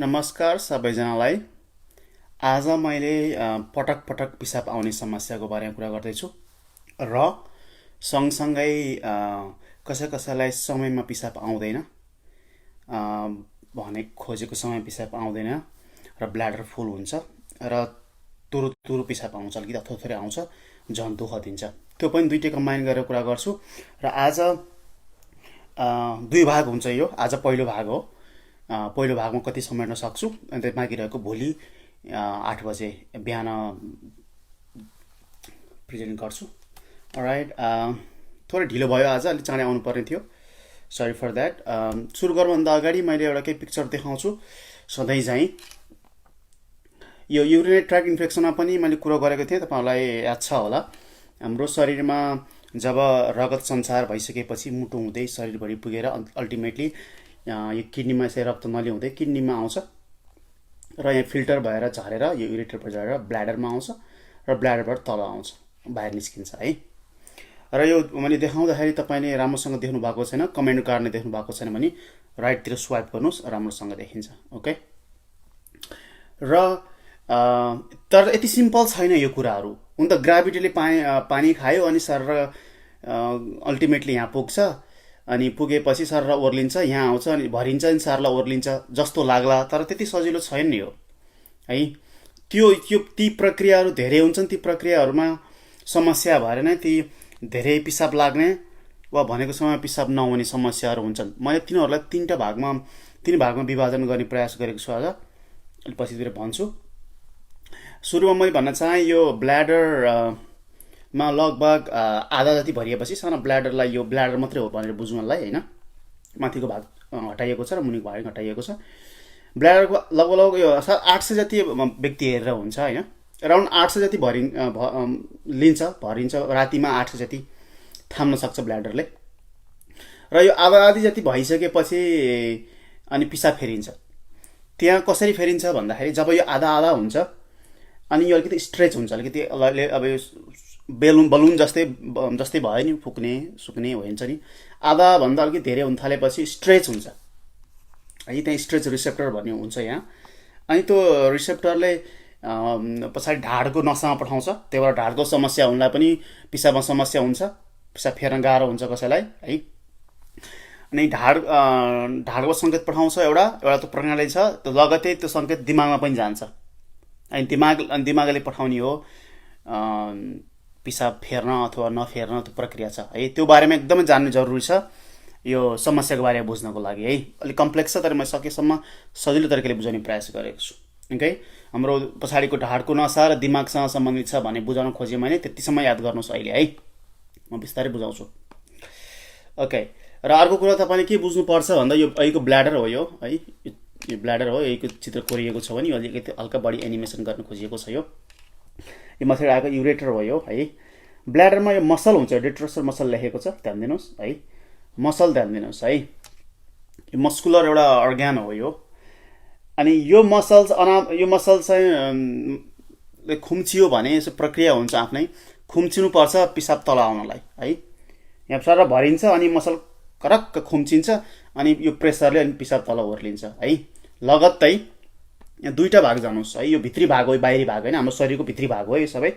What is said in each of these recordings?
नमस्कार सबैजनालाई। आज मैले पटक पटक पिसाब आउने समस्याको बारेमा कुरा गर्दैछु र सँगसँगै कसै कसैलाई समयमा पिसाब आउँदैन, भने खोजेको समय पिसाब आउँदैन र ब्ल्याडर फुल हुन्छ र तुरु तुरु पिसाब आउँछ, अलिकति थोरै आउँछ, झन् दुःख दिन्छ। त्यो पनि दुइटै कम्बाइन गरेर कुरा गर्छु र आज दुई भाग हुन्छ यो। आज पहिलो भाग हो। पहिलो भागमा कति समेट्न सक्छु अनि बाँकी रहेको भोलि 8 बजे बिहान प्रेजेन्ट गर्छु। राइट, थोरै ढिलो भयो, आज अलिक चाँडै आउनु पर्ने थियो, सरी फर द्याट। सुरु गर्नुभन्दा अगाडि मैले एउटा केही पिक्चर देखाउँछु सधैँ चाहिँ। यो युरिनरी ट्र्याक इन्फेक्सनमा पनि मैले कुरो गरेको थिएँ, तपाईँहरूलाई याद छ होला। हाम्रो शरीरमा जब रगत सञ्चार भइसकेपछि मुटु हुँदै शरीरभरि पुगेर अल्टिमेटली यो किडनीमा यसरी रक्त नली हुँदै किडनीमा आउँछ र यहाँ फिल्टर भएर झरेर यो युरेटरबाट झरेर ब्ल्याडरमा आउँछ र ब्ल्याडरबाट तल आउँछ, बाहिर निस्किन्छ है। र यो मैले देखाउँदाखेरि तपाईँले राम्रोसँग देख्नु भएको छैन, कमेन्ट कार्डले देख्नु भएको छैन भने राइटतिर स्वाइप गर्नुहोस्, राम्रोसँग देखिन्छ। ओके, र तर यति सिम्पल छैन यो कुराहरू। हुन त ग्राभिटीले पानी खायो अनि सर अल्टिमेटली यहाँ पुग्छ, अनि पुगेपछि सरलाई ओर्लिन्छ, यहाँ आउँछ अनि भरिन्छ, अनि सरलाई ओर्लिन्छ जस्तो लाग्ला, तर त्यति सजिलो छैन नि हो है। ती प्रक्रियाहरू धेरै हुन्छन्। ती प्रक्रियाहरूमा समस्या भएर नै ती धेरै पिसाब लाग्ने वा भनेको समय पिसाब नहुने समस्याहरू हुन्छन्। मैले तिनीहरूलाई तीन भागमा विभाजन गर्ने प्रयास गरेको छु। आज अलिक पछितिर भन्छु। सुरुमा मैले भन्न चाहेँ यो ब्ल्याडरमा लगभग आधा जति भरिएपछि सानो ब्ल्याडरलाई यो ब्ल्याडर मात्रै हो भनेर बुझ्नुलाई होइन, माथिको भाग हटाइएको छ र मुनिको भाग हटाइएको छ। ब्ल्याडरको लगभग यो 800 जति व्यक्ति हेरेर हुन्छ होइन, अराउन्ड 800 जति भरिन्छ रातिमा 800 जति थाम्न सक्छ ब्ल्याडरले। र यो आधी जति भइसकेपछि अनि पिसाब फेरिन्छ। त्यहाँ कसरी फेरिन्छ भन्दाखेरि जब यो आधा हुन्छ अनि यो अलिकति स्ट्रेच हुन्छ, अलिकति अब यो बलुन जस्तै भयो नि, फुक्ने सुक्ने हुन्छ नि। आधाभन्दा अलिकति धेरै हुन थालेपछि स्ट्रेच हुन्छ है, त्यहाँ स्ट्रेच रिसेप्टर भन्ने हुन्छ यहाँ। अनि त्यो रिसेप्टरले पछाडि ढाडको नसामा पठाउँछ। त्यही भएर ढाडको समस्या हुनलाई पनि पिसाबमा समस्या हुन्छ, पिसाब फेर्न गाह्रो हुन्छ कसैलाई है। अनि ढाडको सङ्केत पठाउँछ एउटा त्यो प्रणाली छ, त्यो लगतै त्यो सङ्केत दिमागमा पनि जान्छ। अनि दिमागले पठाउने हो पिसाब फेर्न अथवा नफेर्न त्यो प्रक्रिया छ है। त्यो बारेमा एकदमै जान्नु जरुरी छ यो समस्याको बारेमा बुझ्नको लागि है। अलिक कम्प्लेक्स छ, तर म सकेसम्म सजिलो तरिकाले बुझाउने प्रयास गरेको छु। ओके, हाम्रो पछाडिको ढाडको नसा र दिमागसँग सम्बन्धित छ भने बुझाउन खोजेँ मैले, त्यतिसम्म याद गर्नुहोस् अहिले है, म बिस्तारै बुझाउँछु। ओके, र अर्को कुरा तपाईँले के बुझ्नुपर्छ भन्दा यो अहिलेको ब्ल्याडर हो यो है, यो ब्ल्याडर हो, यहीको चित्र कोरिएको छ भने अलिकति हल्का बढी एनिमेसन गर्न खोजिएको छ। यो माथि आएको युरेटर हो यो है। ब्ल्याडरमा यो मसल हुन्छ, डेट्रोसर मसल लेखेको छ, ध्यान दिनुहोस् है, मसल ध्यान दिनुहोस् है। यो मस्कुलर एउटा अर्ग्यान हो यो। अनि यो मसल चाहिँ खुम्चियो भने यसो प्रक्रिया हुन्छ, आफ्नै खुम्चिनु पर्छ पिसाब तल आउनलाई है। यहाँ सर भरिन्छ अनि मसल करक्क खुम्चिन्छ अनि यो प्रेसरले अनि पिसाब तल ओर्लिन्छ है। लगत्तै यहाँ दुईटा भाग जानुहोस् है, यो भित्री भाग हो, बाहिरी भाग होइन, हाम्रो शरीरको भित्री भाग हो यो सबै।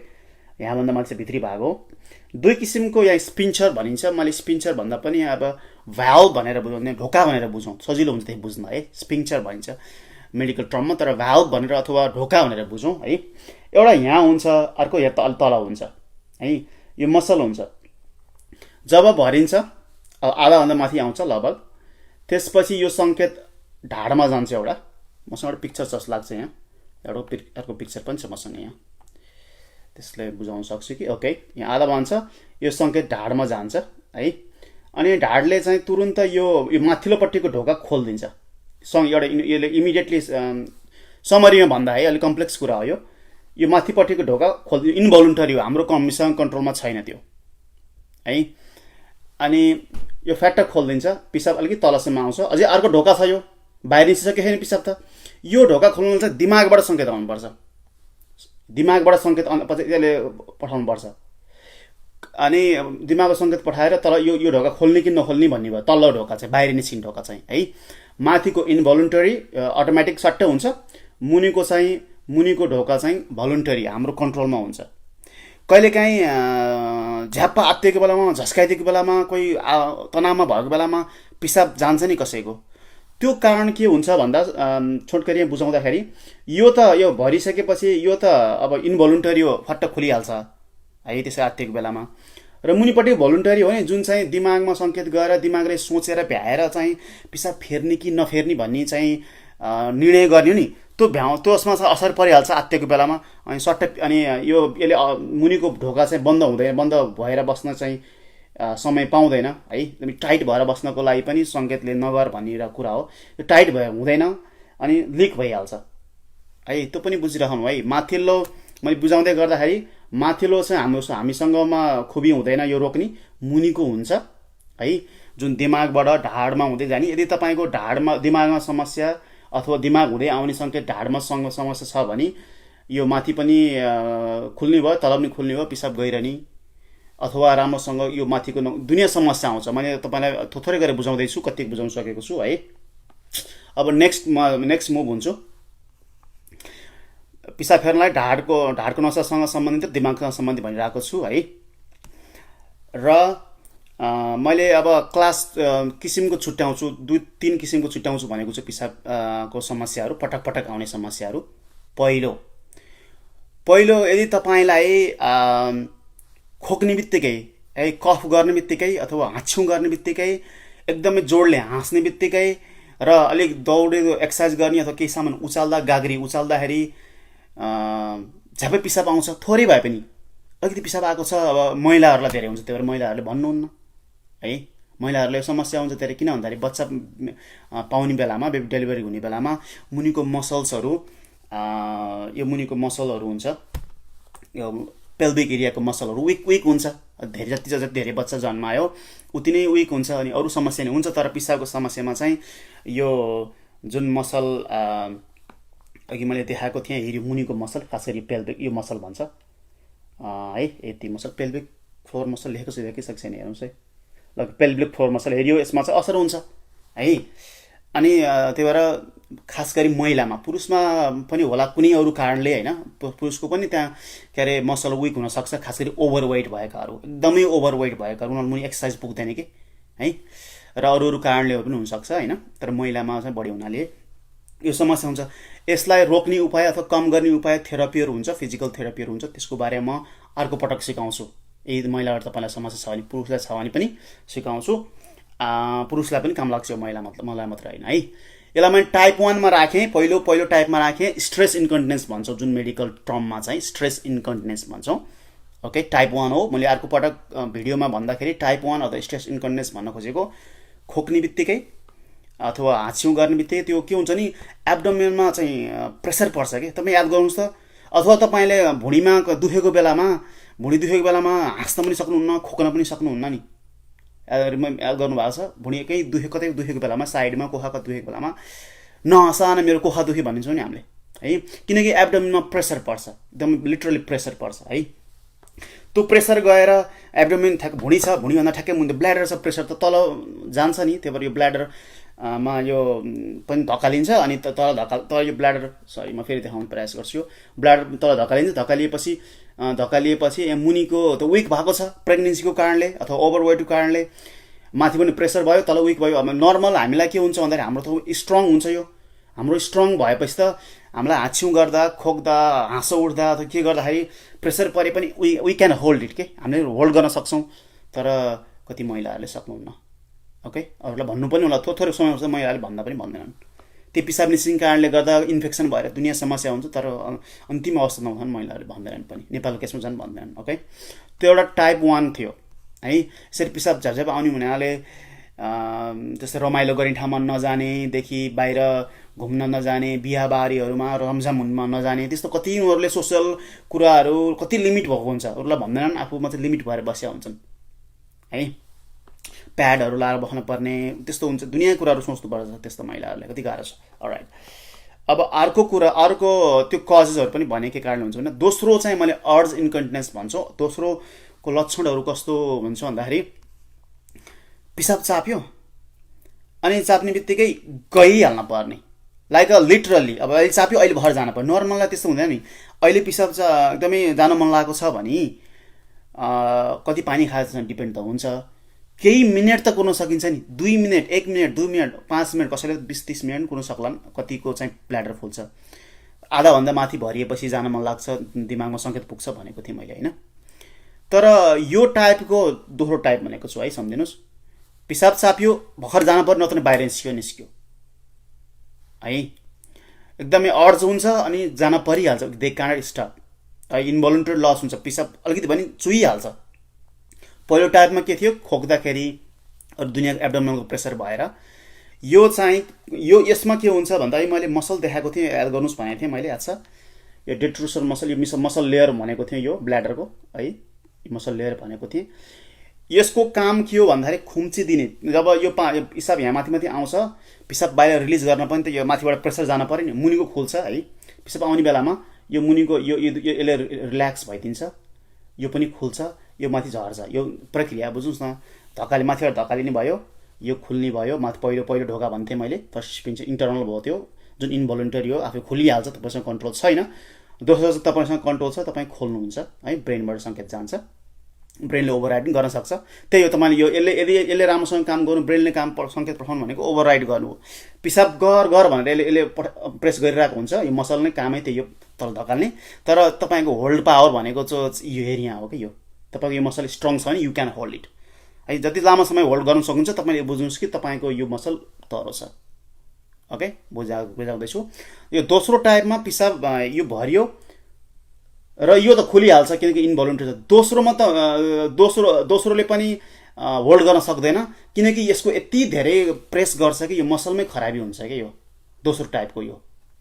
यहाँभन्दा माथि भित्री भाग हो। दुई किसिमको यहाँ स्पिन्चर भनिन्छ, मैले स्पिन्चर भन्दा पनि अब भ्याल्भ भनेर बुझाउने, ढोका भनेर बुझौँ, सजिलो हुन्छ त्यही बुझ्न है। स्पिन्चर भनिन्छ मेडिकल टर्ममा, तर भ्याल्भ भनेर अथवा ढोका भनेर बुझौँ है। एउटा यहाँ हुन्छ, अर्को यहाँ तल हुन्छ है। यो मसल हुन्छ, जब भरिन्छ आधाभन्दा माथि आउँछ लगभग, त्यसपछि यो सङ्केत ढाडमा जान्छ। एउटा मसँग एउटा पिक्चर जस्तो लाग्छ यहाँ, अर्को पिक्चर पनि छ मसँग यहाँ, त्यसले बुझाउन सक्छु कि। ओके, यहाँ आधा भन्छ, यो सङ्केत ढाडमा जान्छ है। अनि ढाडले चाहिँ तुरुन्त यो माथिल्लोपट्टिको ढोका खोलिदिन्छ। एउटा यसले इमिडिएटली समरीमा भन्दा है, अलिक कम्प्लेक्स कुरा हो यो। यो माथिपट्टिको ढोका खोलिदिन्छ, इन्भोलुन्टरी हो, हाम्रो कमीसँग कन्ट्रोलमा छैन त्यो है। अनि यो फ्याट्ट खोलिदिन्छ, पिसाब अलिकति तलसम्म आउँछ। अझै अर्को ढोका छ, यो बाहिर निस्किसक्यो छैन पिसाब त। यो ढोका खोल्नु चाहिँ दिमागबाट सङ्केत आउनुपर्छ, दिमागबाट सङ्केत त्यसले पठाउनुपर्छ। अनि दिमागको सङ्केत पठाएर तल यो ढोका खोल्ने कि नखोल्ने भन्ने भयो। तल्लो ढोका चाहिँ बाहिरिने छिन् ढोका चाहिँ है। माथिको इन्भोलुन्टरी अटोमेटिक सट्टै हुन्छ, मुनिको ढोका चाहिँ भलुन्टरी हाम्रो कन्ट्रोलमा हुन्छ। कहिलेकाहीँ झ्याप्पा आत्तिएको बेलामा, झस्काइदिएको बेलामा, कोही तनावमा भएको बेलामा पिसाब जान्छ नि कसैको, त्यो कारण के हुन्छ भन्दा छोटकरी बुझाउँदाखेरि यो भरिसकेपछि यो त अब इन्भोलुन्टरी हो, फट्ट खुलिहाल्छ है त्यसै आत्तिएको बेलामा। र मुनिपट्टि भोलुन्टरी हो नि, जुन चाहिँ दिमागमा सङ्केत गएर दिमागले सोचेर भ्याएर चाहिँ पिसाब फेर्ने कि नफेर्ने भन्ने चाहिँ निर्णय गर्ने नि, त्यसमा चाहिँ असर परिहाल्छ आत्तिएको बेलामा। अनि सट्टै अनि यसले मुनिको ढोका चाहिँ बन्द भएर बस्न चाहिँ समय पाउँदैन है। टाइट भएर बस्नको लागि पनि सङ्केतले नगर भन्ने कुरा हो। यो टाइट भयो हुँदैन अनि लिक भइहाल्छ है, त्यो पनि बुझिराख्नु है। माथिल्लो मैले बुझाउँदै गर्दाखेरि माथिल्लो चाहिँ हामीसँगमा खुबी हुँदैन यो रोक्ने, मुनिको हुन्छ है, जुन दिमागबाट ढाडमा हुँदै जाने। यदि तपाईँको दिमागमा समस्या अथवा दिमाग हुँदै आउने सङ्केत ढाडमा समस्या छ भने यो माथि पनि खुल्ने भयो, तल पनि खुल्ने भयो, पिसाब गइरहने अथवा राम्रोसँग यो माथिको दुनियाँ समस्या आउँछ। मैले तपाईँलाई थोरै गरेर बुझाउँदैछु, कति बुझाउन सकेको छु है। अब नेक्स्ट मुभ हुन्छु। पिसाब फेर्नलाई ढाडको नसासँग सम्बन्धित, दिमागसँग सम्बन्धित भनिरहेको छु है। र मैले अब क्लास किसिमको छुट्याउँछु, 2-3 किसिमको छुट्याउँछु भनेको चाहिँ पिसाबको समस्याहरू, पटक पटक आउने समस्याहरू। पहिलो यदि तपाईँलाई खोक्ने बित्तिकै है, कफ गर्ने बित्तिकै अथवा हाँच्छ्युँ गर्ने बित्तिकै, एकदमै जोडले हाँस्ने बित्तिकै र अलिक दौडेको एक्सर्साइज गर्ने अथवा केही सामान गाग्री उचाल्दाखेरि झ्यापै पिसाब आउँछ, थोरै भए पनि अलिकति पिसाब आएको छ। अब महिलाहरूलाई धेरै हुन्छ, त्यही भएर महिलाहरूले भन्नुहुन्न है। महिलाहरूले समस्या हुन्छ धेरै, किन भन्दाखेरि बच्चा पाउने बेलामा, बेबी डेलिभरी हुने बेलामा मुनिको मसल्सहरू, यो मुनिको मसलहरू हुन्छ, यो पेल्भिक एरियाको मसलहरू विक हुन्छ। जति धेरै बच्चा जन्मायो उति नै विक हुन्छ अनि अरू समस्या नै हुन्छ। तर पिसाबको समस्यामा चाहिँ यो जुन मसल अघि मैले देखाएको थिएँ, हेऱ्यो मुनिको मसल, खास गरी पेल्भिक, यो मसल भन्छ है, यति मसल पेल्भिक फ्लोर मसल लेखेको छु, देखिसकेको छैन हेर्नुहोस् है। ल पेल्भिक फ्लोर मसल हेऱ्यो, यसमा चाहिँ असर हुन्छ है। अनि त्यही भएर खास गरी महिलामा, पुरुषमा पनि होला कुनै अरू कारणले होइन, पुरुषको पनि त्यहाँ के अरे मसल विक हुनसक्छ, खास गरी ओभरवेट भएकाहरू, एकदमै ओभरवेट भएकाहरू, उनीहरू मुनि एक्सर्साइज पुग्दैन कि है, र अरू कारणले पनि हुनसक्छ होइन। तर महिलामा चाहिँ बढी हुनाले यो समस्या हुन्छ। यसलाई रोक्ने उपाय अथवा कम गर्ने उपाय थेरापीहरू हुन्छ, फिजिकल थेरापीहरू हुन्छ, त्यसको बारेमा अर्को पटक सिकाउँछु। यदि महिलाहरू तपाईँलाई समस्या छ भने, पुरुषलाई छ भने पनि सिकाउँछु। पुरुषलाई पनि काम लाग्छ, मलाई मात्र होइन है। यसलाई मैले टाइप 1मा राखेँ, पहिलो टाइपमा राखेँ, स्ट्रेस इन्कन्टिनेन्स भन्छौँ, जुन मेडिकल टर्ममा चाहिँ स्ट्रेस इन्कन्टिनेन्स भन्छौँ। ओके, टाइप 1 हो। मैले अर्को पटक भिडियोमा भन्दाखेरि टाइप 1 अथवा स्ट्रेस इन्कन्टिनेन्स भन्न खोजेको, खोक्ने बित्तिकै अथवा हाँच्छ्युँ गर्ने बित्तिकै त्यो के हुन्छ नि, एब्डोमेनमा चाहिँ प्रेसर पर्छ कि। तपाईँ याद गर्नुहोस् त, अथवा तपाईँले भुँडी दुखेको बेलामा हाँस्न पनि सक्नुहुन्न, खोक्न पनि सक्नुहुन्न नि, याद गर्नुभएको छ। भुँडी कतै दुखेको बेलामा, साइडमा कोखाको दुखेको बेलामा नहँसा न मेरो कोखा दुखी भनिन्छौँ नि हामीले है, किनकि एब्डोमेनमा प्रेसर पर्छ, एकदम लिटरली प्रेसर पर्छ है। त्यो प्रेसर गएर एब्डोमेन भुँडी छ, भुँडीभन्दा ठ्याक्कै मुनि ब्ल्याडर छ, प्रेसर त तल जान्छ नि, त्यही भएर यो ब्ल्याडरमा यो पनि धकालिन्छ। अनि तल यो ब्ल्याडर, सरी म फेरि देखाउन प्रयास गर्छु, ब्ल्याडर तल धकालिएपछि मुनिको त विक भएको छ प्रेग्नेन्सीको कारणले अथवा ओभरवेटको कारणले, माथि पनि प्रेसर भयो, तल विक भयो। अब नर्मल हामीलाई के हुन्छ भन्दाखेरि हाम्रो त स्ट्रङ हुन्छ, यो हाम्रो स्ट्रङ भएपछि त हामीलाई हाँच्छ्युँ गर्दा, खोक्दा, हाँसो उठ्दा अथवा के गर्दाखेरि प्रेसर परे पनि वी क्यान होल्ड इट, के हामीले होल्ड गर्न सक्छौँ। तर कति महिलाहरूले सक्नुहुन्न। ओके, अरूलाई भन्नु पनि होला, थोरै समय हुन्छ, महिलाहरूले भन्दा पनि भन्दैनन्। त्यो पिसाब निस्किने कारणले गर्दा इन्फेक्सन भएर दुनियाँ समस्या हुन्छ, तर अन्तिम अवस्थामा हुन्छन् महिलाहरूले भन्दैनन् पनि, नेपालको केसमा झन् भन्दैनन्। ओके, त्यो एउटा टाइप 1 थियो है। यसरी पिसाब झ्याप आउने हुनाले जस्तै रमाइलो गर्ने ठाउँमा नजानेदेखि, बाहिर घुम्न नजाने, बिहाबारीहरूमा रमझाममा नजाने, त्यस्तो कति उनीहरूले सोसल कुराहरू कति लिमिट भएको हुन्छ, उनीहरूलाई भन्दैनन्, आफू मात्रै लिमिट भएर बसेका हुन्छन् है। प्याडहरू लाएर बस्नुपर्ने, त्यस्तो हुन्छ, दुनियाँ कुराहरू सोच्नुपर्छ त्यस्तो महिलाहरूले, कति गाह्रो छ। अलराइट, अब अर्को त्यो कजेसहरू पनि भने के कारणले हुन्छ भने, दोस्रो चाहिँ मैले अर्ज इन्कन्टिनेन्स भन्छौँ। दोस्रो को लक्षणहरू कस्तो हुन्छ भन्दाखेरि पिसाब चाप्यो अनि चाप्ने बित्तिकै गइहाल्न पर्ने, लाइक लिटरल्ली अब अहिले चाप्यो अहिले भर जान पर्ने। नर्मललाई त्यस्तो हुँदैन नि। अहिले पिसाब एकदमै जान मन लागेको छ भने कति पानी खाएको छ डिपेन्ड त हुन्छ, केही मिनट त कुर्न सकिन्छ नि, 2 मिनट 1 मिनट 2 मिनट 5 मिनट, कसैले 20-30 मिनट कुर्न सक्लान्, कतिको चाहिँ ब्ल्याडर फुल्छ। आधाभन्दा माथि भरिएपछि जान मन लाग्छ, दिमागमा सङ्केत पुग्छ भनेको थिएँ मैले, होइन। तर यो टाइपको दोस्रो टाइप भनेको छु है, सम्झिनुहोस्। पिसाब चाप्यो भर्खर जान पर्यो, नत्र बाहिर निस्क्यो है, एकदमै अर्ज हुन्छ अनि जान परिहाल्छ, दे क्यानट स्टप, इन्भोलुन्टरी लस हुन्छ, पिसाब अलिकति पनि चुइहाल्छ। पहिलो टाइपमा के थियो, खोक्दाखेरि अरू दुनियाँको एब्डोमिनलको प्रेसर भएर। यो चाहिँ यसमा के हुन्छ भन्दा मैले मसल देखाएको थिएँ, याद गर्नुहोस् भनेको थिएँ मैले। अच्छा, यो डेट्रुसर मसल, यो मसल लेयर भनेको थिएँ, यो ब्ल्याडरको है मसल लेयर भनेको थिएँ। यसको काम के हो भन्दाखेरि खुम्ची दिने। जब यो पिसाब यहाँ माथि आउँछ, पिसाब बाहिर रिलिज गर्न पनि त यो माथिबाट प्रेसर जान पऱ्यो नि, मुनिको खोल्छ है। पिसाब आउने बेलामा यो मुनिको यसले रिल्याक्स भइदिन्छ, यो पनि खुल्छ, यो माथि झर्छ। यो प्रक्रिया बुझ्नुहोस् न, धक्काले माथिबाट धक्काले भयो, यो खुल्ने भयो। माथि पहिलो ढोका भन्थेँ मैले, फर्स्ट स्पिन चाहिँ इन्टरनल भयो, त्यो जुन इन्भोलुन्टरी हो, आफै खुलिहाल्छ, तपाईँसँग कन्ट्रोल छैन। दोस्रो चाहिँ तपाईँसँग कन्ट्रोल छ, तपाईँ खोल्नुहुन्छ है, ब्रेनबाट सङ्केत जान्छ, ब्रेनले ओभरराइडिङ गर्न सक्छ। त्यही हो, तपाईँले यो यसले राम्रोसँग काम गर्नु, ब्रेनले सङ्केत पठाउनु भनेको ओभरराइड गर्नु हो। पिसाब गर भनेर यसले प्रेस गरिरहेको हुन्छ, यो मसल नै कामै त्यही हो, तल धकाल्ने। तर तपाईँको होल्ड पावर भनेको चाहिँ यो एरिया हो कि, यो तपाईँको यो मसल स्ट्रङ छ भने यु क्यान होल्ड इट है। जति लामो समय होल्ड गर्नु सक्नुहुन्छ तपाईँले बुझ्नुहोस् कि तपाईँको यो मसल तरो छ। ओके, बुझाउँदैछु। यो दोस्रो टाइपमा पिसाब यो भरियो र यो त खुलिहाल्छ किनकि इन्भोलुन्टरी छ। दोस्रोमा त दोस्रोले पनि होल्ड गर्न सक्दैन किनकि यसको यति धेरै प्रेस गर्छ कि यो मसलमै खराबी हुन्छ क्या। यो दोस्रो टाइपको यो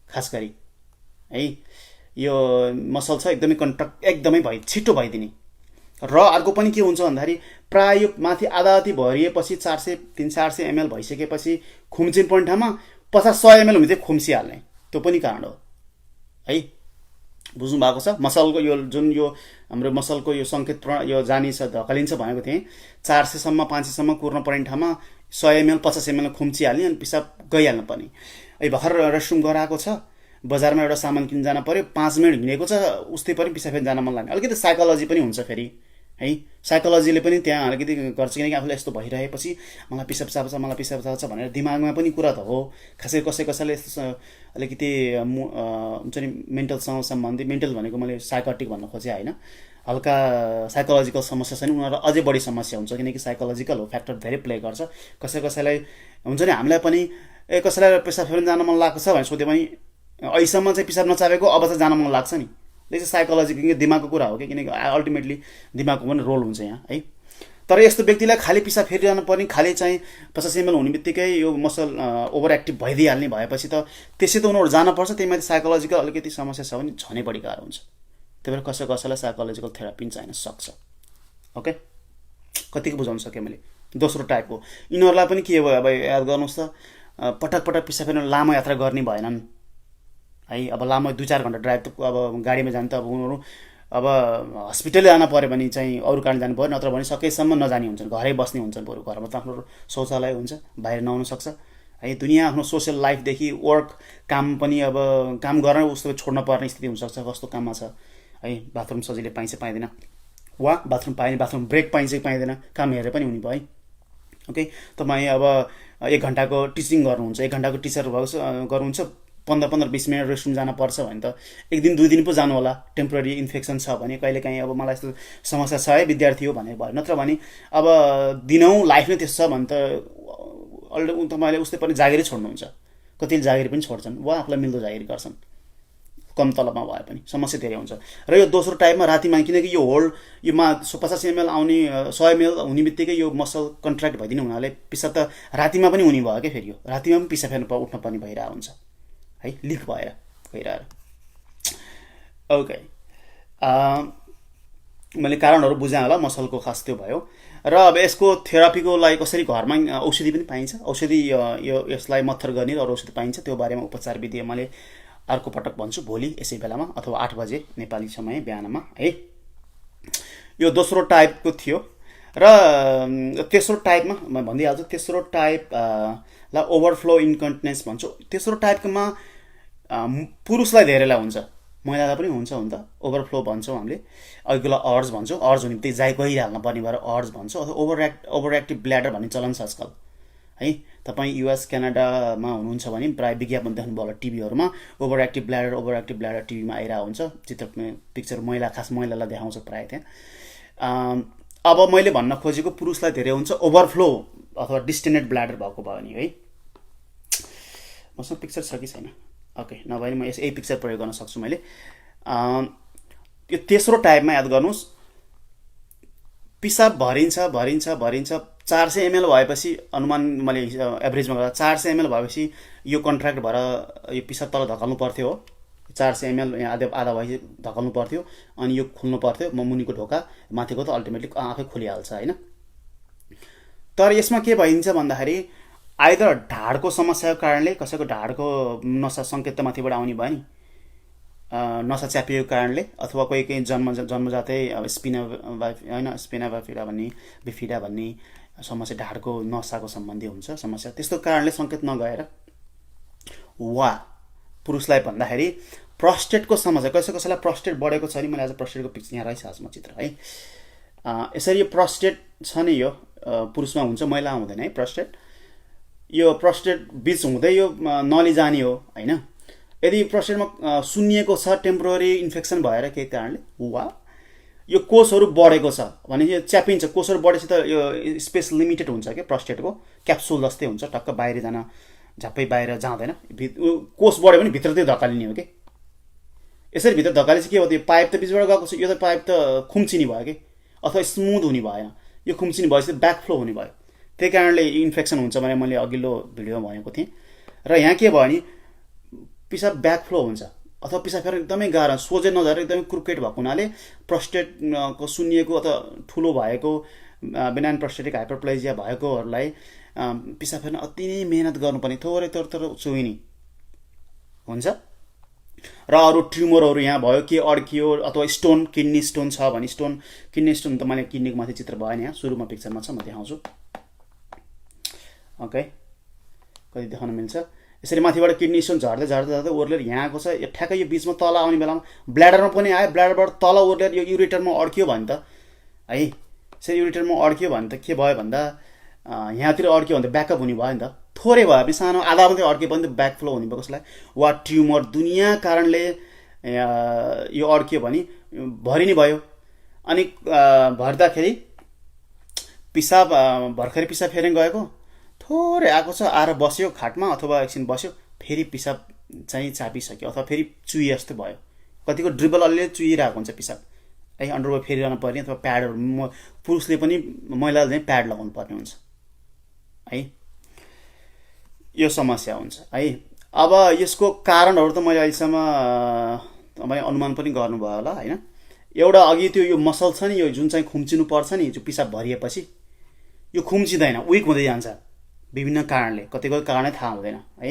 खास गरी है, यो मसल छ एकदमै कन्ट्राक्ट एकदमै छिटो भइदिने। र अर्को पनि के हुन्छ भन्दाखेरि प्राय यो माथि आधाअधि भरिएपछि 300-400 ml भइसकेपछि खुम्चिन पर्ने ठाउँमा 50-100 ml हुँदै खुम्सिहाल्ने, त्यो पनि कारण हो है। बुझ्नु भएको छ? मसलको यो जुन यो हाम्रो मसलको यो सङ्केत यो जानिन्छ, धकालिन्छ भनेको थिएँ। 400 सम्म 500 सम्म कुर्न पर्ने ठाउँमा 100 ml 50 ml खुम्चिहाल्ने अनि पिसाब गइहाल्नु पर्ने। अहिले भर्खर रेस्टरुम गराएको छ, बजारमा एउटा सामान किन्न जान पर्यो, 5 मिनट हिँडेको छ, उस्तै पनि पिसाब फेरि जान मन लाग्ने। अलिकति साइकोलोजी पनि हुन्छ फेरि है, साइकोलोजीले पनि त्यहाँ अलिकति गर्छ किनकि आफूलाई यस्तो भइरहेपछि मलाई पिसाब चाप्छ भनेर दिमागमा पनि कुरा त हो। खासै कसैले यस्तो अलिकति हुन्छ नि मेन्टलसँग सम्बन्धित, मेन्टल भनेको मैले साइकोटिक भन्न खोजेँ होइन, हल्का साइकोलोजिकल समस्या छ नि उनीहरूलाई अझै बढी समस्या हुन्छ किनकि साइकोलोजिकल हो फ्याक्टर धेरै प्ले गर्छ। कसैलाई हुन्छ नि, हामीलाई पनि कसैलाई पिसाब फेर्न जान मन लाग्छ भनेर सोध्यो भने अहिलेसम्म चाहिँ पिसाब नचापेको अब चाहिँ जान मन लाग्छ नि, यो चाहिँ साइकोलोजी किनकि दिमागको कुरा हो कि, किनकि अल्टिमेटली दिमागको पनि रोल हुन्छ यहाँ है। तर यस्तो व्यक्तिलाई खालि पिसाब फेरिरहनु पर्ने, खालि चाहिँ 50 ml हुने बित्तिकै यो मसल ओभर एक्टिभ भइदिइहाल्ने भएपछि त त्यसै त उनीहरू जानुपर्छ। त्यही माथि साइकोलोजिकल अलिकति समस्या छ भने झनै बढी गाह्रो हुन्छ। त्यही भएर कसैलाई साइकोलोजिकल थेरापी पनि चाहिन सक्छ। ओके, कतिको बुझाउन सकेँ मैले। दोस्रो टाइपको यिनीहरूलाई पनि के भयो अब याद गर्नुहोस् त, पटक पिसाब फेर्न लामो यात्रा गर्ने भएनन् है। अब लामो 2-4 घन्टा ड्राइभ त अब गाडीमा जानु त अब उनीहरू अब हस्पिटल जान पऱ्यो भने चाहिँ अरू कारण जानु पऱ्यो, नत्र भने सकेसम्म नजाने हुन्छन्, घरै बस्ने हुन्छन्। बरु घरमा त आफ्नो शौचालय हुन्छ, बाहिर नआउनु सक्छ है। दुनियाँ आफ्नो सोसियल लाइफदेखि वर्क काम पनि अब काम गर्न उस्तो छोड्न पर्ने स्थिति हुनसक्छ, कस्तो काममा छ है। बाथरुम सजिलै पाइन्छ पाइँदैन, वा बाथरुम पाइने बाथरुम ब्रेक पाइन्छ कि पाइँदैन, काम हेरेर पनि हुने भयो है। ओके, तपाईँ अब 1 घन्टाको टिचिङ गर्नुहुन्छ, 1 घन्टाको टिचर गर्नुहुन्छ, 15-20 मिनट रेस्टरुम जान पर्छ भने त 1 दिन 2 दिन पो जानु होला। टेम्पोररी इन्फेक्सन छ भने, कहिलेकाहीँ अब मलाई यस्तो समस्या छ है विद्यार्थी हो भने भयो, नत्र भने अब दिनौँ लाइफ नै त्यस्तो छ भने त तपाईँले उस्तै पनि जागिरै छोड्नुहुन्छ। कतिले जागिर पनि छोड्छन् वा आफूलाई मिल्दो जागिर गर्छन्, कम तलबमा भए पनि समस्या धेरै हुन्छ। र यो दोस्रो टाइपमा रातिमा किनकि यो होल्ड यो 50 ml आउने 100 ml हुने बित्तिकै यो मसल कन्ट्र्याक्ट भइदिनु हुनाले पिसाब त रातिमा पनि हुने भयो क्या। फेरि यो रातिमा पनि पिसाब फेर्नु उठ्न पनि भइरहेको हुन्छ है, लिक भएर गइरहेर। ओके, मैले कारणहरू बुझाएँ होला, मसलको खास त्यो भयो। र अब यसको थेरापीको लागि कसरी घरमा औषधि पनि पाइन्छ, औषधि यसलाई मत्थर गर्ने र अरू औषधि पाइन्छ, त्यो बारेमा उपचार विधि मैले अर्को पटक भन्छु भोलि यसै बेलामा अथवा 8 बजे नेपाली समय बिहानमा है। यो दोस्रो टाइपको थियो। र तेस्रो टाइपमा म भनिदिइहाल्छु, तेस्रो टाइप लाई ओभरफ्लो इन्कन्टिनेन्स भन्छौँ। तेस्रो टाइपकोमा पुरुषलाई धेरैलाई हुन्छ, महिलालाई पनि हुन्छ हुन त। ओभरफ्लो भन्छौँ हामीले, अघिल्लो अर्ज भन्छौँ, अर्ज हुने बित्तिकै जाइ गइहाल्न पर्ने भएर अर्ज भन्छौँ, अथवा ओभर एक्टिभ ब्ल्याडर भन्ने चलन छ आजकल है। तपाईँ युएस क्यानाडामा हुनुहुन्छ भने प्रायः विज्ञापन देख्नुभयो होला टिभीहरूमा, ओभर एक्टिभ ब्ल्याडर टिभीमा आइरहेको हुन्छ, पिक्चर महिला, खास महिलालाई देखाउँछ प्रायः त्यहाँ। अब मैले भन्न खोजेको पुरुषलाई धेरै हुन्छ ओभरफ्लो अथवा डिस्टेन्डेड ब्ल्याडर भएको भयो नि है। मसँग पिक्चर छ कि छैन? ओके, नभए म यही पिक्चर प्रयोग गर्न सक्छु मैले। यो तेस्रो टाइपमा याद गर्नुहोस्, पिसाब भरिन्छ 400 ml भएपछि, अनुमान मैले एभरेजमा गर्दा 400 ml भएपछि यो कन्ट्र्याक्ट भएर यो पिसाब तल धकाल्नु पर्थ्यो हो। 400 ml आधा भएपछि धकाल्नु पर्थ्यो, अनि यो खुल्नु पर्थ्यो, मुनिको ढोका, माथिको त अल्टिमेटली आफै खुलिहाल्छ होइन। तर यसमा के भइन्छ भन्दाखेरि आइदर ढाडको समस्याको कारणले, कसैको ढाडको नसा सङ्केत त माथिबाट आउने भयो नि, नसा च्यापिएको कारणले, अथवा कोही जन्मजातै अब स्पिना बाफिडा भन्ने समस्या, ढाडको नसाको सम्बन्धी हुन्छ समस्या, त्यस्तो कारणले सङ्केत नगएर, वा पुरुषलाई भन्दाखेरि प्रोस्टेटको समस्या, कसैलाई प्रोस्टेट बढेको छ नि, मैले आज प्रोस्टेटको पिक्चर यहाँ रहेछ आजमा चित्र है। यसरी यो प्रोस्टेट छ नि, यो पुरुषमा हुन्छ, महिला हुँदैन है प्रोस्टेट। यो प्रोस्टेट बिच हुँदै यो नली जाने हो होइन। यदि प्रोस्टेटमा सुन्निएको छ, टेम्पोररी इन्फेक्सन भएर केही कारणले, वा यो कोषहरू बढेको छ भने यो च्यापिन्छ, कोषहरू बढेपछि त यो स्पेस लिमिटेड हुन्छ क्या, प्रोस्टेटको क्याप्सुल जस्तै हुन्छ, टक्क बाहिर जान झ्याप्पै बाहिर जाँदैन, कोष बढ्यो भने भित्र चाहिँ धकालिने हो कि। यसरी भित्र धकालेपछि के हो, त्यो पाइप त बिचबाट गएको छ, यो त पाइप त खुम्चिने भयो कि, अथवा स्मुथ हुने भएन, यो खुम्चिने भएपछि ब्याकफ्लो हुने भयो, त्यही कारणले इन्फेक्सन हुन्छ भने मैले अघिल्लो भिडियोमा भनेको थिएँ। र यहाँ के भयो भने पिसाब ब्याकफ्लो हुन्छ, अथवा पिसाब फेरि एकदमै गाह्रो, सोझै नझरेर एकदमै क्रुकेट भएको हुनाले प्रोस्टेटको सुन्निएको अथवा ठुलो भएको, बेनाइन प्रोस्टेटिक हाइपरप्लेजिया भएकोहरूलाई पिसाब फेर्न अति नै मेहनत गर्नुपर्ने, थोरै चुइने हुन्छ। र अरू ट्युमरहरू यहाँ भयो, के अड्कियो, अथवा स्टोन, किडनी स्टोन छ भने, किडनी स्टोन त मैले किडनीको माथि चित्र भएन, यहाँ सुरुमा पिक्चरमा छ, म देखाउँछु। ओके, कति देखाउन मिल्छ, यसरी माथिबाट किडनी स्टोन झर्दै ओर्लेर यहाँ आएको छ, यो ठ्याक्कै यो बिचमा तल आउने बेलामा ब्ल्याडरमा पनि आयो, ब्ल्याडरबाट तल ओर्लेर यो युरेटरमा अड्कियो भने त है, यसरी युरेटरमा अड्कियो भने त के भयो भन्दा यहाँतिर अड्कियो भने त ब्याकअप हुने भयो नि त, थोरै भयो भने सानो आधा मात्रै अड्कियो भने त ब्याकफ्लो हुने भयो कसलाई, वा ट्युमर दुनियाँ कारणले यो अड्कियो भने भरि नै भयो। अनि भर्दाखेरि पिसाब भर्खरै पिसाब फेरि गएको, थोरै आएको छ, आएर बस्यो खाटमा अथवा एकछिन बस्यो, फेरि पिसाब चाहिँ चापिसक्यो, अथवा फेरि चुइए जस्तो भयो, कतिको ड्रिबल अलिअलि चुइरहेको हुन्छ पिसाब है, अन्डरवेयर फेरिरहनु पर्ने, अथवा प्याडहरू, पुरुषले पनि महिलाले चाहिँ प्याड लगाउनु पर्ने हुन्छ है, यो समस्या हुन्छ है। अब यसको कारणहरू त मैले अहिलेसम्म तपाईँ अनुमान पनि गर्नुभयो होला होइन। एउटा अघि त्यो यो मसल छ नि, यो जुन चाहिँ खुम्चिनु पर्छ नि, जो पिसाब भरिएपछि यो खुम्चिँदैन, विक हुँदै जान्छ विभिन्न कारणले, कतिको कारणै थाहा हुँदैन है।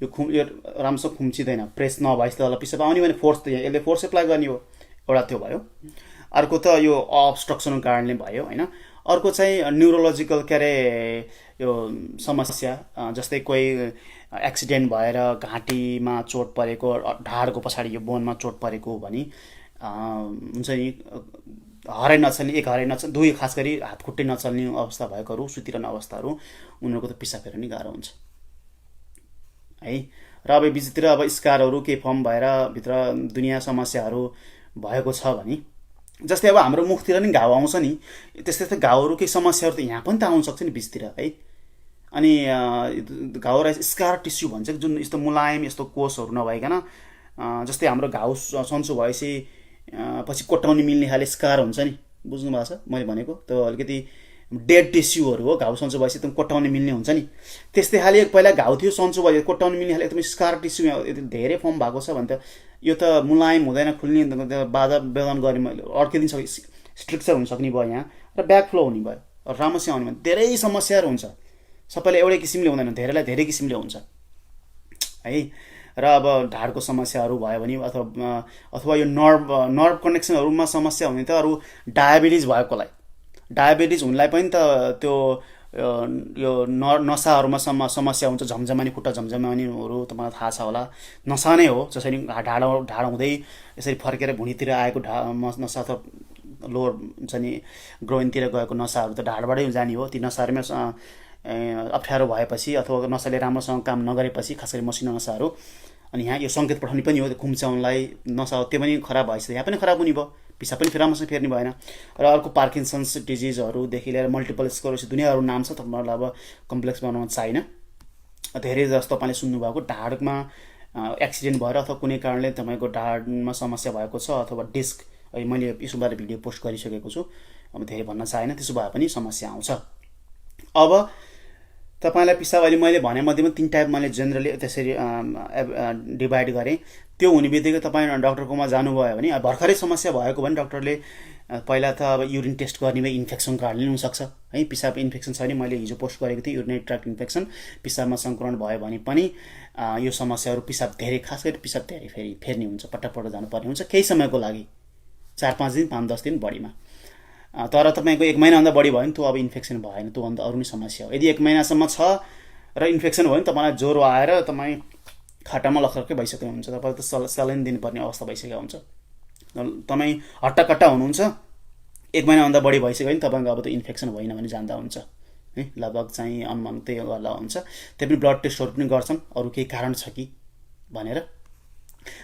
यो राम्रोसँग खुम्चिँदैन, प्रेस नभएपछि त पिसाब आउने भने फोर्स, त यसले फोर्स एप्लाई गर्ने हो, एउटा त्यो भयो। अर्को त यो अब्स्ट्रक्सनको कारणले भयो होइन। अर्को चाहिँ न्युरोलोजिकल के अरे यो समस्या, जस्तै कोही एक्सिडेन्ट भएर घाँटीमा चोट परेको, ढाडको पछाडि यो बोनमा चोट परेको भने हुन्छ नि, हराइ नचल्ने, एक हराइ नचल्ने, दुई खास गरी हात खुट्टै नचल्ने अवस्था भएकोहरू, सुतिरहने अवस्थाहरू, उनीहरूको त पिसाब फेर्न नि गाह्रो हुन्छ है। र अब बिचतिर अब स्कारहरू के फर्म भएर भित्र दुनियाँ समस्याहरू भएको छ भने, जस्तै अब हाम्रो मुखतिर नि घाउ आउँछ नि, त्यस्तै घाउहरू केही समस्याहरू त यहाँ पनि त आउन सक्छ नि बिचतिर है। अनि घाउलाई स्कार टिस्यु भन्छ, जुन यस्तो मुलायम यस्तो कोषहरू नभइकन, जस्तै हाम्रो घाउ सन्चो भएपछि पछि कोट्याउनु मिल्ने खाले स्कार हुन्छ नि, बुझ्नु भएको छ मैले भनेको, त्यो अलिकति डेड टिस्युहरू हो, घाउ सन्चो भएपछि एकदम कोट्याउनु मिल्ने हुन्छ नि, त्यस्तै खाले पहिला घाउ थियो सन्चो भयो, कोट्याउनु मिल्ने खाले एकदम स्कार टिस्यु यदि धेरै फर्म भएको छ भने त यो त मुलायम हुँदैन, खुल्ने, बाधा बेदन गर्ने, अड्किदिन्छ, स्ट्रिक्चर हुनसक्ने भयो यहाँ, र ब्याकफ्लो हुने भयो, राम्रोसँग आउने भयो, धेरै समस्याहरू हुन्छ, सबैले एउटै किसिमले हुँदैन, धेरैलाई धेरै किसिमले हुन्छ है। र अब ढाडको समस्याहरू भयो भने अथवा यो नर्भ कनेक्सनहरूमा समस्या हुने त अरू डायबिटिज भएकोलाई, डायबिटिज हुनलाई पनि त त्यो यो नसाहरूमा समस्या हुन्छ, झमझमानी खुट्टा झमझमानीहरू तपाईँलाई थाहा छ होला, नसा नै हो। जसरी ढाड हुँदै यसरी फर्केर भुँडीतिर आएको नसा अथवा लोवर हुन्छ नि ग्रोइनतिर गएको नसाहरू त ढाडबाटै जाने हो। ती नसाहरूमा अप्ठ्यारो भएपछि अथवा नसाले राम्रोसँग काम नगरेपछि, खास गरी मसिनो नसाहरू, अनि यहाँ यो सङ्केत पठाउने पनि हो। खुम्च्याउनलाई नसा त्यो पनि खराब भएछ, यहाँ पनि खराब हुने भयो, पिसाब पनि राम्रोसँग फेर्ने भएन। र अर्को पार्किन्सन्स डिजिजहरूदेखि लिएर मल्टिपल स्क्लेरोसिस दुनियाँहरू नाम छ, तपाईँहरूलाई अब कम्प्लेक्स बनाउन चाहिएन। धेरै जस्तो तपाईँले सुन्नुभएको ढाडमा एक्सिडेन्ट भएर अथवा कुनै कारणले तपाईँको ढाडमा समस्या भएको छ अथवा डिस्क, मैले यसोबारे भिडियो पोस्ट गरिसकेको छु, अब धेरै भन्न चाहेन। त्यसो भए पनि समस्या आउँछ। अब तपाईँलाई पिसाब अहिले मैले भने मध्येमा 3 टाइप मैले जेनरली त्यसरी डिभाइड गरेँ। त्यो हुने बित्तिकै तपाईँ डक्टरकोमा जानुभयो भने, भर्खरै समस्या भएको भने डक्टरले पहिला त अब युरिन टेस्ट गर्ने भए इन्फेक्सन कारणले हुनसक्छ है। पिसाब इन्फेक्सन छ भने मैले हिजो पोस्ट गरेको थिएँ, युरिनरी ट्र्याक्ट इन्फेक्सन, पिसाबमा सङ्क्रमण भयो भने पनि यो समस्याहरू, पिसाब धेरै, खास गरी पिसाब धेरै फेर्ने हुन्छ, पटक जानुपर्ने हुन्छ केही समयको लागि, 4-5 दिन 5-10 दिन बढीमा। तर तपाईँको 1 महिनाभन्दा बढी भयो भने त्यो अब इन्फेक्सन भएन, त्यो अन्त अरू नै समस्या हो। यदि 1 महिनासम्म छ र इन्फेक्सन भयो भने तपाईँलाई ज्वरो आएर तपाईँ खाटामा लखरकै भइसकेको हुन्छ, तपाईँले त सेलाइन दिनुपर्ने अवस्था भइसकेको हुन्छ, तपाईँ हट्टाकट्टा हुनुहुन्छ। 1 महिनाभन्दा बढी भइसक्यो भने तपाईँको अब त इन्फेक्सन होइन भने जान्दा हुन्छ है। लगभग चाहिँ अनुमान त्यही गर्दा हुन्छ। त्यही पनि ब्लड टेस्टहरू पनि गर्छन्, अरू केही कारण छ कि भनेर।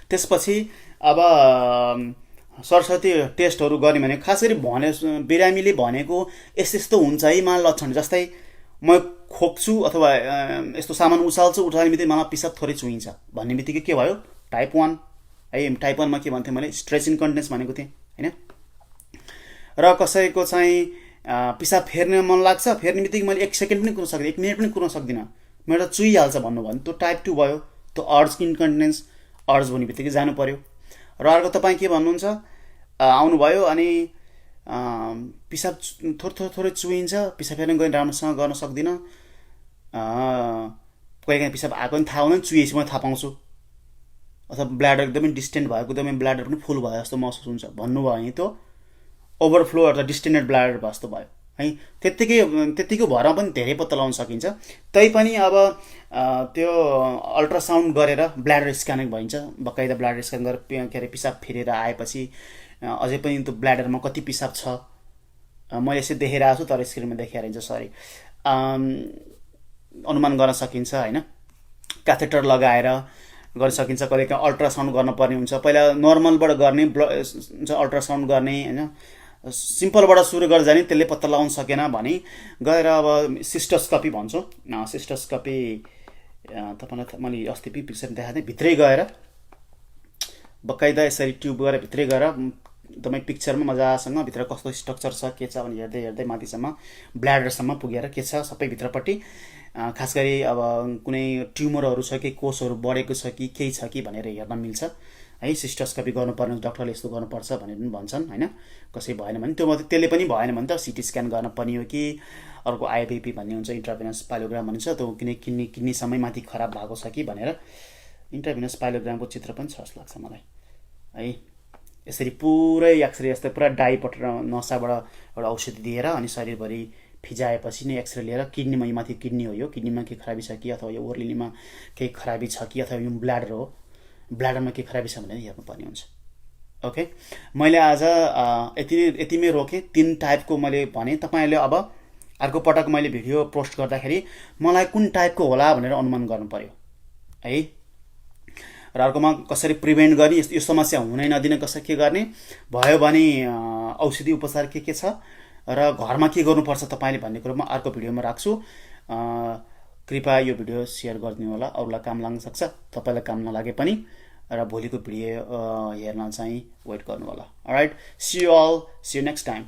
त्यसपछि अब सरस्वती टेस्टहरू गर्ने भने, खास गरी बिरामीले भनेको यस्तो हुन्छ है मा लक्षण, जस्तै म खोक्छु अथवा यस्तो सामान उचाल्ने बित्तिकै मलाई पिसाब थोरै चुइन्छ भन्ने बित्तिकै के भयो, टाइप 1 है। टाइप 1मा के भन्थेँ मैले, स्ट्रेच इन्कन्टिनेन्स भनेको थिएँ होइन। र कसैको चाहिँ पिसाब फेर्ने मन लाग्छ, फेर्ने बित्तिकै मैले 1 सेकेन्ड पनि कुर्न सक्दिनँ, 1 मिनट पनि कुर्न सक्दिनँ, मेरो चुइहाल्छ भन्नुभयो भने त्यो टाइप 2 भयो। त्यो अर्ज इन्कन्टिनेन्स, अर्ज हुने बित्तिकै जानु पर्यो। र अर्को तपाईँ के भन्नुहुन्छ, आउनुभयो अनि पिसाब थोरै चुइन्छ, पिसाब फेर्ने गएर राम्रोसँग गर्न सक्दिनँ, कहिले पिसाब आएको पनि थाहा हुँदैन, चुइएपछि म थाहा पाउँछु, अथवा ब्ल्याडर एकदमै डिस्टेन्ट भएको, एकदमै ब्ल्याडर पनि फुल भयो जस्तो महसुस हुन्छ भन्नुभयो भने त्यो ओभरफ्लो अथवा डिस्टेन्डेड ब्ल्याडर जस्तो भयो है। त्यत्तिको भरमा पनि धेरै पत्ता लगाउन सकिन्छ। तैपनि अब त्यो अल्ट्रासाउन्ड गरेर ब्ल्याडर स्क्यानिङ भइन्छ, बकाइदा ब्ल्याडर स्क्यान गरेर के अरे पिसाब फेरेर आएपछि अझै पनि त्यो ब्ल्याडरमा कति पिसाब छ, मैले यसरी देखाइरहेको छु तर स्क्रिनमा देखाइरहन्छ, सरी, अनुमान गर्न सकिन्छ होइन। क्याथेटर लगाएर गर्न सकिन्छ, कहिले काहीँ अल्ट्रासाउन्ड गर्नुपर्ने हुन्छ। पहिला नर्मलबाट गर्ने अल्ट्रासाउन्ड गर्ने होइन, सिम्पलबाट सुरु गरेर जाने, त्यसले पत्ता लगाउन सकेन भने गएर अब सिस्टोस्कोपी भन्छौँ। सिस्टोस्कोपी तपाईँलाई मैले अस्ति पिक्चर देखाएको थिएँ, भित्रै गएर बकाइदा यसरी ट्युब गएर भित्रै गएर तपाईँ पिक्चरमा मजासँग भित्र कस्तो स्ट्रक्चर छ के छ भने हेर्दै माथिसम्म ब्ल्याडरसम्म पुगेर के छ सबै भित्रपट्टि, खास गरी अब कुनै ट्युमरहरू छ कि कोषहरू बढेको छ कि केही छ कि भनेर हेर्न मिल्छ है। सिस्टोस्कोपी गर्नुपर्ने, डक्टरले यस्तो गर्नुपर्छ भनेर पनि भन्छन् होइन। कसै भएन भने त्यसले पनि भएन भने त सिटी स्क्यान गर्न पर्ने हो कि अर्को आइबिपी भन्ने हुन्छ, इन्ट्राभेनस पाइलोग्राम भनिन्छ, त्यो किडनीसम्मै माथि खराब भएको छ कि भनेर इन्ट्राभेनस पाइलोग्रामको चित्र पनि छ जस्तो लाग्छ मलाई है। यसरी पुरै एक्सरे जस्तै पुरा डाई पटेर नसाबाट एउटा औषधि दिएर अनि शरीरभरि फिजाएपछि नै एक्सरे लिएर किडनीमा, माथि किडनी हो यो, किडनीमा के खराबी छ कि अथवा यो ओर्लिनीमा केही खराबी छ कि अथवा यो ब्ल्याडर हो, ब्ल्याडरमा के खराबी छ भनेर हेर्नुपर्ने हुन्छ। ओके, मैले आज यतिमै रोकेँ। 3 टाइपको मैले भने। तपाईँले अब अर्को पटक मैले भिडियो पोस्ट गर्दाखेरि मलाई कुन टाइपको होला भनेर अनुमान गर्नु पर्यो है। र अर्कोमा कसरी प्रिभेन्ट गर्ने, यो समस्या हुनै नदिने कसरी के गर्ने, भयो भने औषधि उपचार के छ र घरमा के गर्नुपर्छ तपाईँले भन्ने कुरो म अर्को भिडियोमा राख्छु। कृपया यो भिडियो सेयर गरिदिनु होला, अरूलाई काम लाग्न सक्छ, तपाईँलाई काम नलागे पनि। र भोलिको भिडियो हेर्न चाहिँ वेट गर्नु होला। Alright, see you all, see you next time.